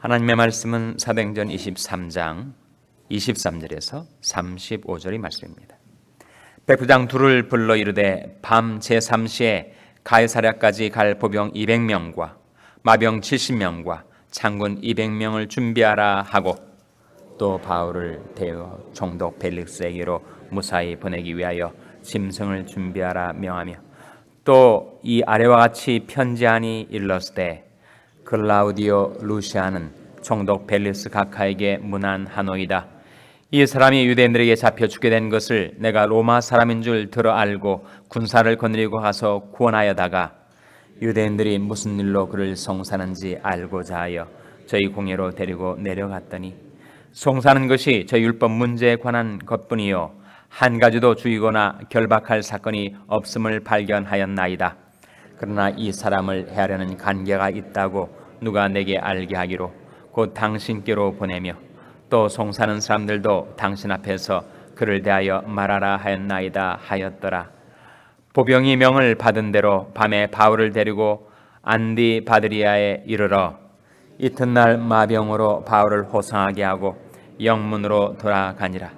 하나님의 말씀은 사도행전 23장 23절에서 35절의 말씀입니다. 백부장 둘을 불러 이르되 밤 제3시에 가이사랴까지 갈 보병 200명과 마병 70명과 장군 200명을 준비하라 하고 또 바울을 대여 총독 벨릭스에게로 무사히 보내기 위하여 짐승을 준비하라 명하며 또 이 아래와 같이 편지하니 일렀으되 클라우디오 루시아는 총독 벨리스 각하에게 문안하노이다. 이 사람이 유대인들에게 잡혀 죽게 된 것을 내가 로마 사람인 줄 들어 알고 군사를 거느리고 가서 구원하여다가 유대인들이 무슨 일로 그를 송사하는지 알고자 하여 저희 공회로 데리고 내려갔더니 송사하는 것이 저희 율법 문제에 관한 것뿐이요 한 가지도 죽이거나 결박할 사건이 없음을 발견하였나이다. 그러나 이 사람을 해하려는 관계가 있다고 누가 내게 알게 하기로 곧 당신께로 보내며 또 송사하는 사람들도 당신 앞에서 그를 대하여 말하라 하였나이다 하였더라. 보병이 명을 받은 대로 밤에 바울을 데리고 안디바드리아에 이르러 이튿날 마병으로 바울을 호송하게 하고 영문으로 돌아가니라.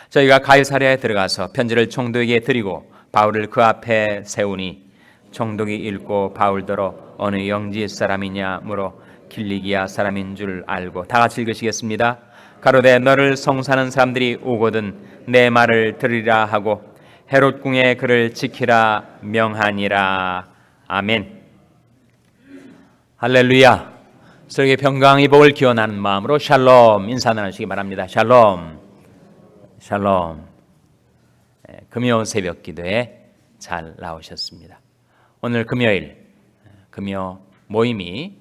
저희가 가이사랴에 들어가서 편지를 총독에게 드리고 바울을 그 앞에 세우니 총독이 읽고 바울더러 어느 영지 사람이냐 물어 길리기아 사람인 줄 알고 다 같이 읽으시겠습니다. 가로되 너를 송사하는 사람들이 오거든 내 말을 들으리라 하고 헤롯 궁에 그를 지키라 명하니라. 아멘. 할렐루야. 서로에게 평강의 복을 기원하는 마음으로 샬롬 인사 나누시기 바랍니다. 샬롬. 샬롬. 금요 새벽 기도에 잘 나오셨습니다. 오늘 금요일 금요 모임이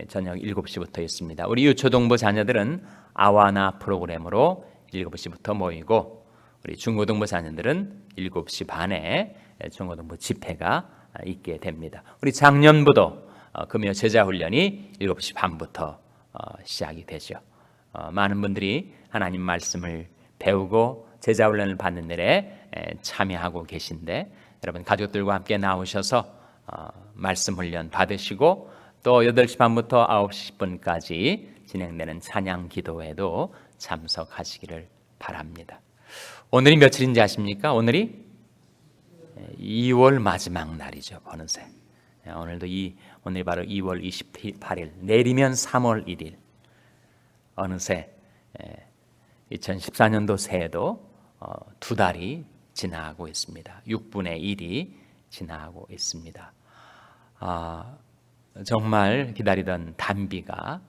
저녁 7시부터 있습니다. 우리 유초동부 자녀들은 아와나 프로그램으로 7시부터 모이고 우리 중고등부 자녀들은 7시 반에 중고등부 집회가 있게 됩니다. 우리 작년부도 금요 제자훈련이 7시 반부터 시작이 되죠. 많은 분들이 하나님 말씀을 배우고 제자훈련을 받는 일에 참여하고 계신데 여러분 가족들과 함께 나오셔서 말씀 훈련 받으시고 또 8시 반부터 9시 10분까지 진행되는 찬양 기도회도 참석하시기를 바랍니다. 오늘이 며칠인지 아십니까? 오늘이 2월 마지막 날이죠. 어느새 오늘이 바로 2월 28일, 내일이면 3월 1일. 어느새 2014년도 새해도 2달이 지나고 있습니다. 6분의 1이 지나고 있습니다. 정말 기다리던 단비가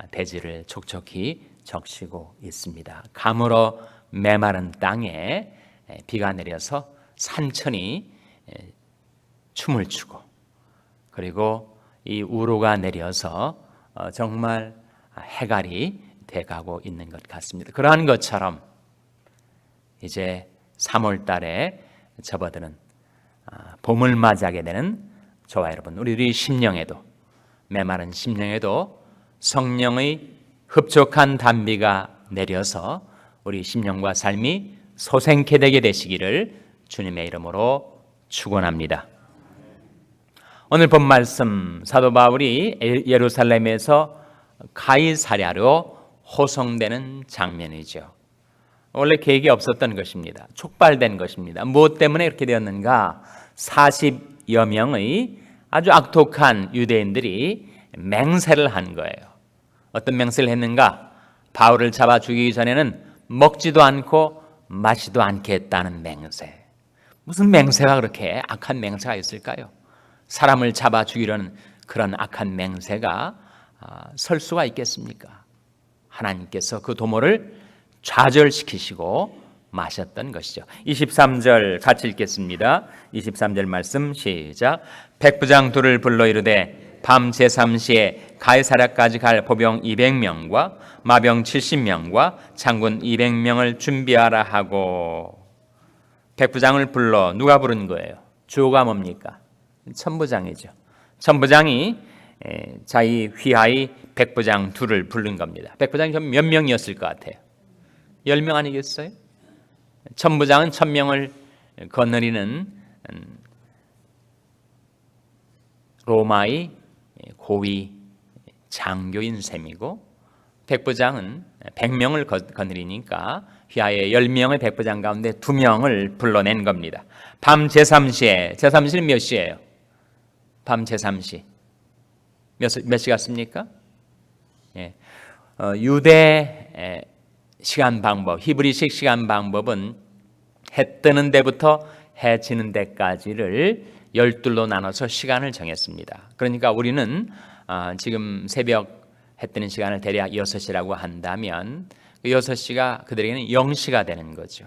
대지를 촉촉히 적시고 있습니다. 가물어 메마른 땅에 비가 내려서 산천이 춤을 추고 그리고 이 우로가 내려서 정말 해갈이 돼가고 있는 것 같습니다. 그러한 것처럼 이제 3월 달에 접어드는 봄을 맞이하게 되는 저와 여러분 우리 심령에도 메마른 심령에도 성령의 흡족한 단비가 내려서 우리 심령과 삶이 소생케 되게 되시기를 주님의 이름으로 축원합니다. 오늘 본 말씀 사도 바울이 예루살렘에서 가이사랴로 호송되는 장면이죠. 원래 계획이 없었던 것입니다. 촉발된 것입니다. 무엇 때문에 이렇게 되었는가? 40여 명의 아주 악독한 유대인들이 맹세를 한 거예요. 어떤 맹세를 했는가? 바울을 잡아 죽이기 전에는 먹지도 않고 마시도 않겠다는 맹세. 무슨 맹세가 그렇게 악한 맹세가 있을까요? 사람을 잡아 죽이려는 그런 악한 맹세가 설 수가 있겠습니까? 하나님께서 그 도모를 좌절시키시고 마셨던 것이죠. 23절 같이 읽겠습니다. 23절 말씀 시작. 백부장 둘을 불러 이르되 밤 제3시에 가이사랴까지 갈 보병 200명과 마병 70명과 장군 200명을 준비하라 하고. 백부장을 불러 누가 부른 거예요? 주어가 뭡니까? 천부장이죠. 천부장이 자기 휘하의 백부장 둘을 부른 겁니다. 백부장이 몇 명이었을 것 같아요? 10명 아니겠어요? 천부장은 1000명을 거느리는 로마의 고위 장교인 셈이고 백부장은 100명을 거느리니까 휘하의 10명의 백부장 가운데 2명을 불러낸 겁니다. 밤 제3시에, 제3시는 몇 시예요? 밤 제3시. 몇 시 같습니까? 예. 유대 시간 방법, 히브리식 시간 방법은 해 뜨는 데부터 해 지는 데까지를 12로 나눠서 시간을 정했습니다. 그러니까 우리는 지금 새벽 해 뜨는 시간을 대략 6시라고 한다면 그 6시가 그들에게는 0시가 되는 거죠.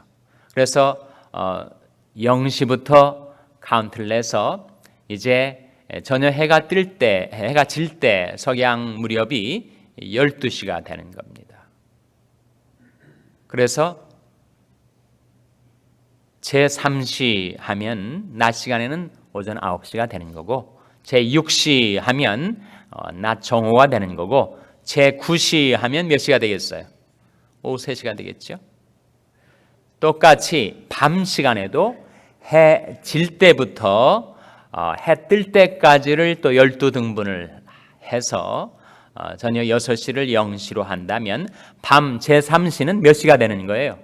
그래서 0시부터 카운트를 내서 이제 저녁 해가 뜰 때, 해가 질 때 석양 무렵이 12시가 되는 겁니다. 그래서 제3시 하면 낮 시간에는 오전 9시가 되는 거고, 제6시 하면 낮 정오가 되는 거고, 제9시 하면 몇 시가 되겠어요? 오후 3시가 되겠죠. 똑같이 밤 시간에도 해 질 때부터 해 뜰 때까지를 또 12등분을 해서 저녁 6시를 0시로 한다면 밤 제3시는 몇 시가 되는 거예요?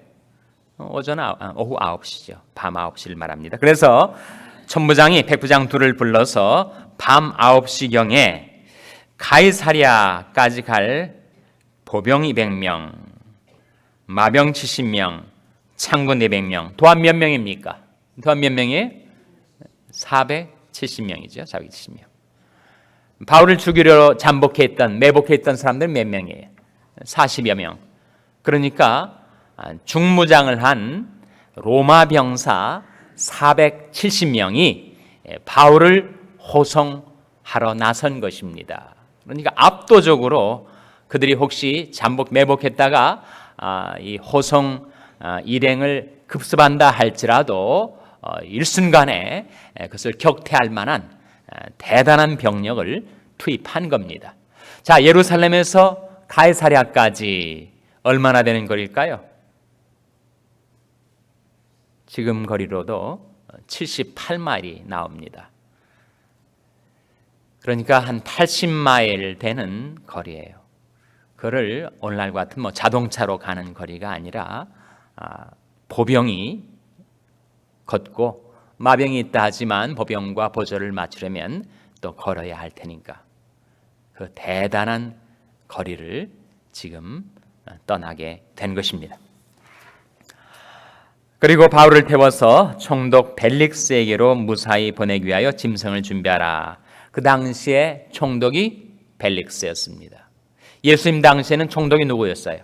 오후 9시죠. 밤 9시를 말합니다. 그래서 천부장이 백부장 둘을 불러서 밤 9시경에 가이사랴까지 갈 보병 200명, 마병 70명, 창군 400명, 도합 몇 명입니까? 도합 몇 명이에요? 470명이죠. 470명. 바울을 죽이려 잠복했던, 매복했던 사람들 몇 명이에요? 40여 명. 그러니까 중무장을 한 로마 병사 470명이 바울을 호송하러 나선 것입니다. 그러니까 압도적으로 그들이 혹시 매복했다가 이 호송 일행을 급습한다 할지라도 일순간에 그것을 격퇴할 만한 대단한 병력을 투입한 겁니다. 자, 예루살렘에서 가이사랴까지 얼마나 되는 거리일까요? 지금 거리로도 78마일이 나옵니다. 그러니까 한 80마일 되는 거리예요. 그를 오늘날 같은 자동차로 가는 거리가 아니라 보병이 걷고 마병이 있다 하지만 보병과 보조를 맞추려면 또 걸어야 할 테니까 그 대단한 거리를 지금 떠나게 된 것입니다. 그리고 바울을 태워서 총독 벨릭스에게로 무사히 보내기 위하여 짐승을 준비하라. 그 당시에 총독이 벨릭스였습니다. 예수님 당시에는 총독이 누구였어요?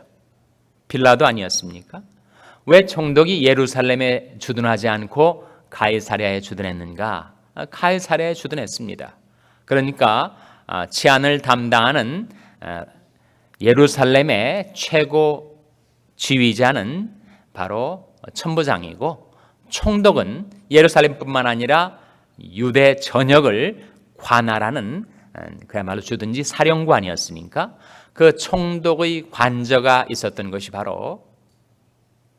빌라도 아니었습니까? 왜 총독이 예루살렘에 주둔하지 않고 가이사랴에 주둔했는가? 가이사랴에 주둔했습니다. 그러니까 치안을 담당하는 예루살렘의 최고 지휘자는 바로 천부장이고, 총독은 예루살렘뿐만 아니라 유대 전역을 관할하는 그야말로 주둔지 사령관이었으니까 그 총독의 관저가 있었던 것이 바로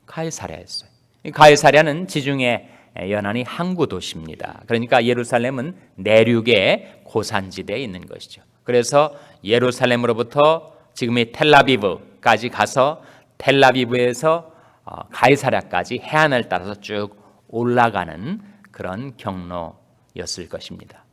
가이사랴였어요. 가이사랴는 지중해 연안이 항구 도시입니다. 그러니까 예루살렘은 내륙의 고산지대에 있는 것이죠. 그래서 예루살렘으로부터 지금의 텔라비브까지 가서 텔라비브에서 가이사랴까지 해안을 따라서 쭉 올라가는 그런 경로였을 것입니다.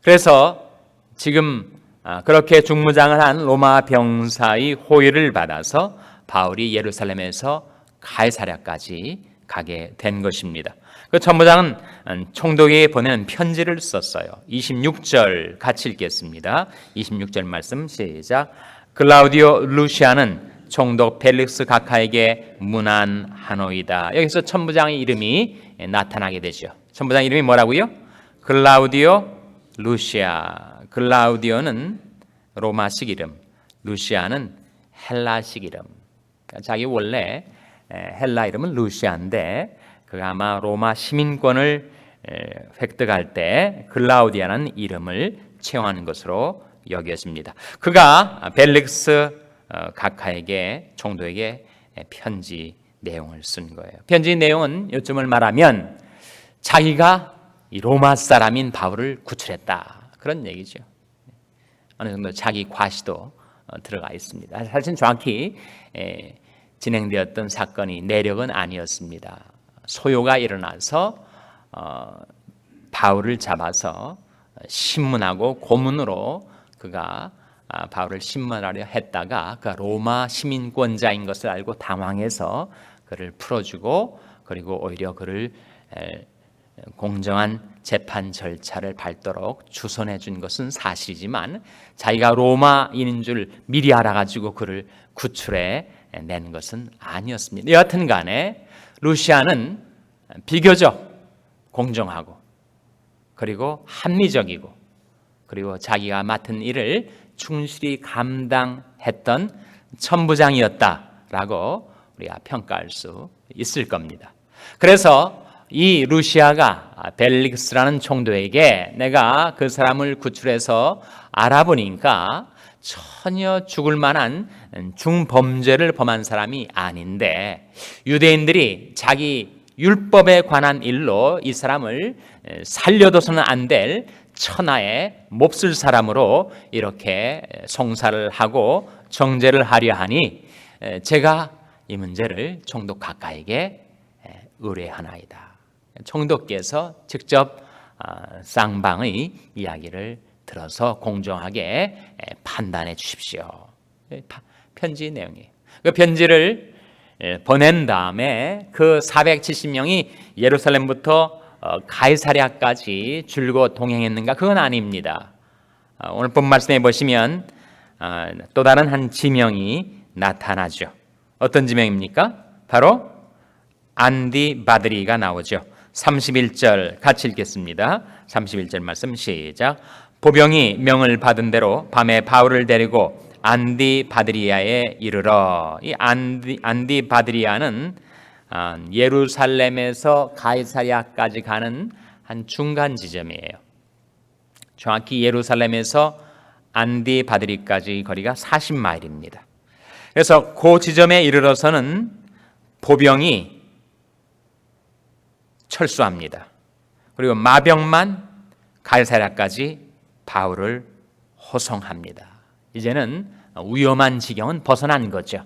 그래서 지금 그렇게 중무장을 한 로마 병사의 호의를 받아서 바울이 예루살렘에서 가이사랴까지 가게 된 것입니다. 그 천부장은 총독에게 보내는 편지를 썼어요. 26절 같이 읽겠습니다. 26절 말씀 시작. 글라우디오 루시아는 총독 벨릭스 각하에게 문안하노이다. 여기서 천부장의 이름이 나타나게 되죠. 천부장 이름이 뭐라고요? 글라우디오 루시아. 글라우디오는 로마식 이름, 루시아는 헬라식 이름. 자기 원래 헬라 이름은 루시아인데 그가 아마 로마 시민권을 획득할 때 글라우디아라는 이름을 채용하는 것으로 여겨집니다. 그가 벨릭스 각하에게, 총독에게 편지 내용을 쓴 거예요. 편지 내용은 요점을 말하면 자기가 이 로마 사람인 바울을 구출했다, 그런 얘기죠. 어느 정도 자기 과시도 들어가 있습니다. 사실 정확히 진행되었던 사건이 내력은 아니었습니다. 소요가 일어나서 바울을 잡아서 신문하고 고문으로 그가 바울을 신문하려 했다가 그 로마 시민권자인 것을 알고 당황해서 그를 풀어주고 그리고 오히려 그를 공정한 재판 절차를 밟도록 주선해 준 것은 사실이지만 자기가 로마인인 줄 미리 알아가지고 그를 구출해 낸 것은 아니었습니다. 여하튼 간에 루시아는 비교적 공정하고 그리고 합리적이고 그리고 자기가 맡은 일을 충실히 감당했던 천부장이었다라고 우리가 평가할 수 있을 겁니다. 그래서 이 루시아가 벨릭스라는 총독에게 내가 그 사람을 구출해서 알아보니까 전혀 죽을 만한 중범죄를 범한 사람이 아닌데 유대인들이 자기 율법에 관한 일로 이 사람을 살려둬서는 안 될 천하의 몹쓸 사람으로 이렇게 송사를 하고 정죄를 하려 하니 제가 이 문제를 총독 가까이게 의뢰하나이다. 총독께서 직접 쌍방의 이야기를 들어서 공정하게 판단해 주십시오. 편지 내용이에요. 그 편지를 보낸 다음에 그 470명이 예루살렘부터 가이사랴까지 줄곧 동행했는가? 그건 아닙니다. 오늘 본 말씀에 보시면 또 다른 한 지명이 나타나죠. 어떤 지명입니까? 바로 안디바드리가 나오죠. 31절 같이 읽겠습니다. 31절 말씀 시작. 보병이 명을 받은 대로 밤에 바울을 데리고 안디바드리아에 이르러. 이 안디바드리아는 예루살렘에서 가이사랴까지 가는 한 중간 지점이에요. 정확히 예루살렘에서 안디바드리까지 거리가 40마일입니다. 그래서 그 지점에 이르러서는 보병이 철수합니다. 그리고 마병만 가이사랴까지 바울을 호송합니다. 이제는 위험한 지경은 벗어난 거죠.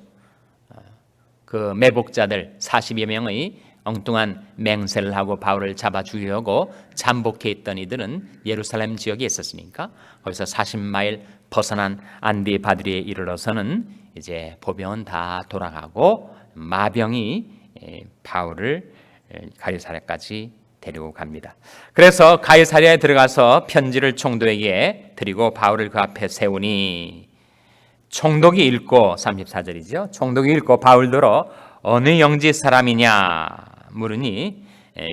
그 매복자들 40여 명의 엉뚱한 맹세를 하고 바울을 잡아 죽이려고 잠복해 있던 이들은 예루살렘 지역에 있었으니까 거기서 40마일 벗어난 안디바드리에 이르러서는 이제 보병은 다 돌아가고 마병이 바울을 가이사랴까지 데리고 갑니다. 그래서 가이사랴에 들어가서 편지를 총독에게 드리고 바울을 그 앞에 세우니 총독이 읽고 34절이죠. 총독이 읽고 바울더러 어느 영지 사람이냐 물으니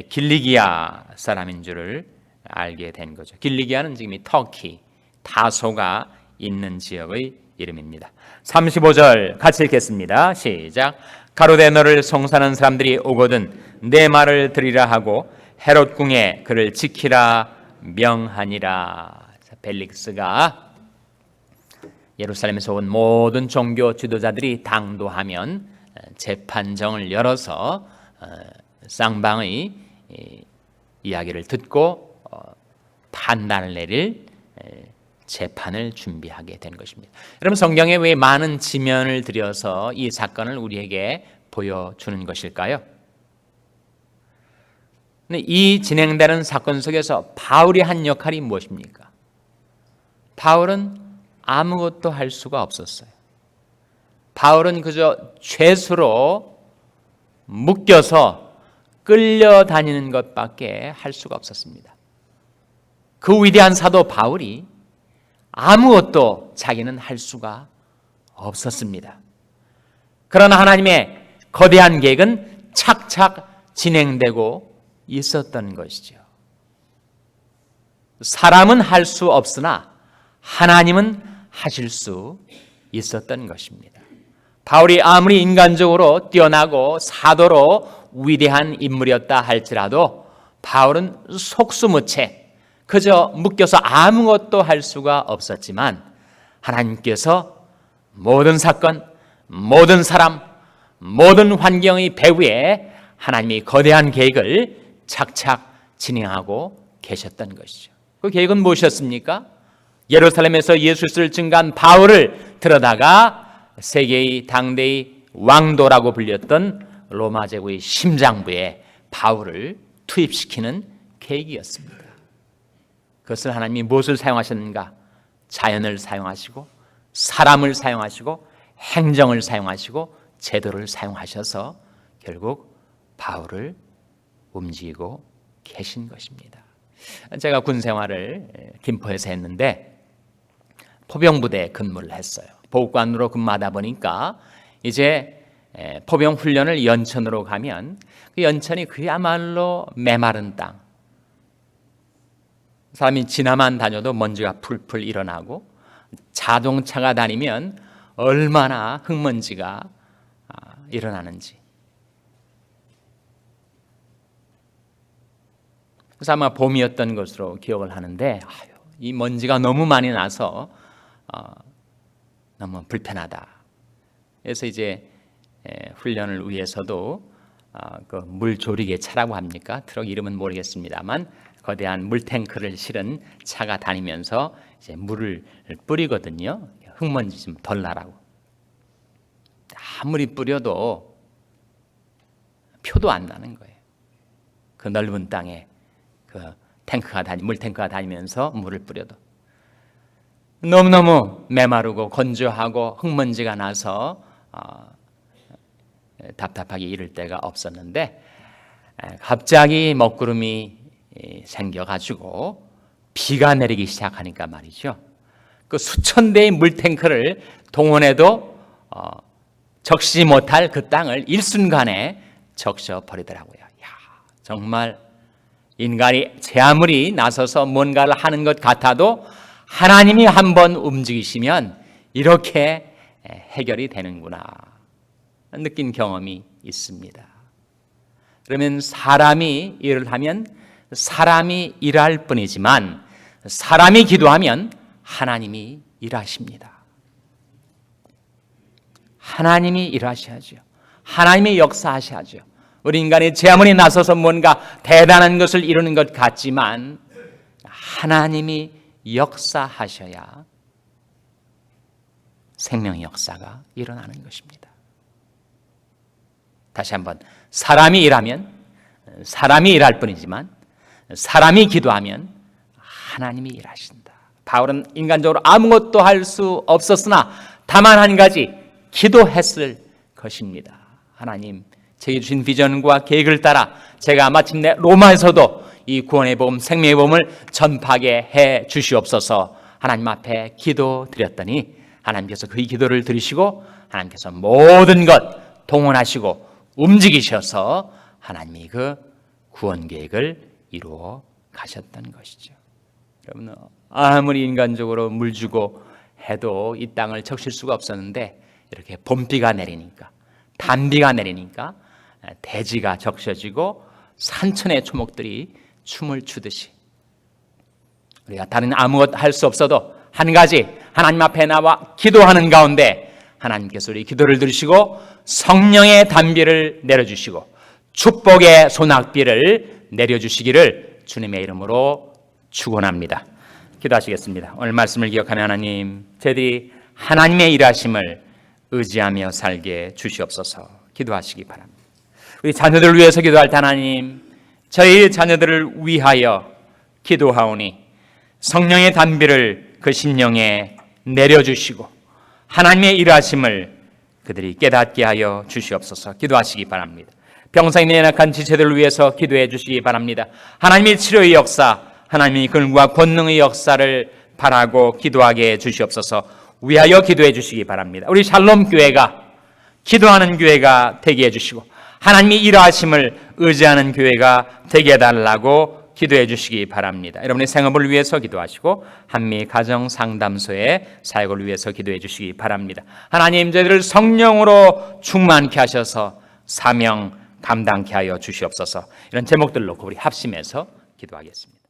길리기아 사람인 줄을 알게 된 거죠. 길리기아는 지금 이 터키 다소가 있는 지역의 이름입니다. 35절 같이 읽겠습니다. 시작. 가로되 너를 송사하는 사람들이 오거든 내 말을 들으라 하고 헤롯 궁에 그를 지키라 명하니라. 벨릭스가 예루살렘에서 온 모든 종교 지도자들이 당도하면 재판정을 열어서 쌍방의 이야기를 듣고 판단을 내릴 재판을 준비하게 된 것입니다. 여러분 성경에 왜 많은 지면을 들여서 이 사건을 우리에게 보여주는 것일까요? 이 진행되는 사건 속에서 바울이 한 역할이 무엇입니까? 바울은 아무것도 할 수가 없었어요. 바울은 그저 죄수로 묶여서 끌려다니는 것밖에 할 수가 없었습니다. 그 위대한 사도 바울이 아무것도 자기는 할 수가 없었습니다. 그러나 하나님의 거대한 계획은 착착 진행되고 있었던 것이죠. 사람은 할 수 없으나 하나님은 하실 수 있었던 것입니다. 바울이 아무리 인간적으로 뛰어나고 사도로 위대한 인물이었다 할지라도 바울은 속수무책 그저 묶여서 아무것도 할 수가 없었지만 하나님께서 모든 사건, 모든 사람, 모든 환경의 배후에 하나님이 거대한 계획을 착착 진행하고 계셨던 것이죠. 그 계획은 무엇이었습니까? 예루살렘에서 예수를 증거한 바울을 들어다가 세계의 당대의 왕도라고 불렸던 로마 제국의 심장부에 바울을 투입시키는 계획이었습니다. 그것을 하나님이 무엇을 사용하셨는가? 자연을 사용하시고 사람을 사용하시고 행정을 사용하시고 제도를 사용하셔서 결국 바울을 움직이고 계신 것입니다. 제가 군 생활을 김포에서 했는데 포병부대에 근무를 했어요. 보육관으로 근무하다 보니까 이제 포병 훈련을 연천으로 가면 그 연천이 그야말로 메마른 땅, 사람이 지나만 다녀도 먼지가 풀풀 일어나고 자동차가 다니면 얼마나 흙먼지가 일어나는지. 그래서 아마 봄이었던 것으로 기억을 하는데 이 먼지가 너무 많이 나서 너무 불편하다. 그래서 이제 훈련을 위해서도 그 물조리개 차라고 합니까? 트럭 이름은 모르겠습니다만 거대한 물탱크를 실은 차가 다니면서 이제 물을 뿌리거든요. 흙먼지 좀 덜 나라고. 아무리 뿌려도 표도 안 나는 거예요. 그 넓은 땅에 그 물탱크가 다니면서 물을 뿌려도 너무너무 메마르고 건조하고 흙먼지가 나서 답답하게 이를 데가 없었는데 갑자기 먹구름이 생겨가지고 비가 내리기 시작하니까 말이죠. 그 수천 대의 물탱크를 동원해도 적시지 못할 그 땅을 일순간에 적셔버리더라고요. 정말 인간이 제 아무리 나서서 뭔가를 하는 것 같아도 하나님이 한번 움직이시면 이렇게 해결이 되는구나 느낀 경험이 있습니다. 그러면 사람이 일을 하면 사람이 일할 뿐이지만 사람이 기도하면 하나님이 일하십니다. 하나님이 일하셔야죠. 하나님이 역사하셔야죠. 우리 인간이 제 아무리 나서서 뭔가 대단한 것을 이루는 것 같지만 하나님이 역사하셔야 생명의 역사가 일어나는 것입니다. 다시 한번 사람이 일하면 사람이 일할 뿐이지만 사람이 기도하면 하나님이 일하신다. 바울은 인간적으로 아무것도 할 수 없었으나 다만 한 가지 기도했을 것입니다. 하나님, 제게 주신 비전과 계획을 따라 제가 마침내 로마에서도 이 구원의 복음, 생명의 복음을 전파하게 해 주시옵소서. 하나님 앞에 기도드렸더니 하나님께서 그 기도를 들으시고 하나님께서 모든 것 동원하시고 움직이셔서 하나님이 그 구원 계획을 이루어 가셨던 것이죠. 여러분, 아무리 인간적으로 물 주고 해도 이 땅을 적실 수가 없었는데 이렇게 봄비가 내리니까, 단비가 내리니까 대지가 적셔지고 산천의 초목들이 춤을 추듯이 우리가 다른 아무것 할 수 없어도 한 가지 하나님 앞에 나와 기도하는 가운데 하나님께서 우리 기도를 들으시고 성령의 단비를 내려주시고 축복의 소낙비를 내려주시기를 주님의 이름으로 축원합니다. 기도하시겠습니다. 오늘 말씀을 기억하는 하나님, 저희들이 하나님의 일하심을 의지하며 살게 주시옵소서. 기도하시기 바랍니다. 우리 자녀들을 위해서 기도할 때 하나님, 저희 자녀들을 위하여 기도하오니 성령의 단비를 그 심령에 내려주시고 하나님의 일하심을 그들이 깨닫게 하여 주시옵소서. 기도하시기 바랍니다. 병상에 연약한 지체들을 위해서 기도해 주시기 바랍니다. 하나님의 치료의 역사, 하나님의 근과 권능의 역사를 바라고 기도하게 해 주시옵소서. 위하여 기도해 주시기 바랍니다. 우리 샬롬 교회가 기도하는 교회가 되게 해주시고 하나님이 일하심을 의지하는 교회가 되게 해달라고 기도해 주시기 바랍니다. 여러분의 생업을 위해서 기도하시고 한미 가정 상담소의 사역을 위해서 기도해 주시기 바랍니다. 하나님, 저희들을 성령으로 충만케 하셔서 사명 감당케 하여 주시옵소서. 이런 제목들 놓고 우리 합심해서 기도하겠습니다.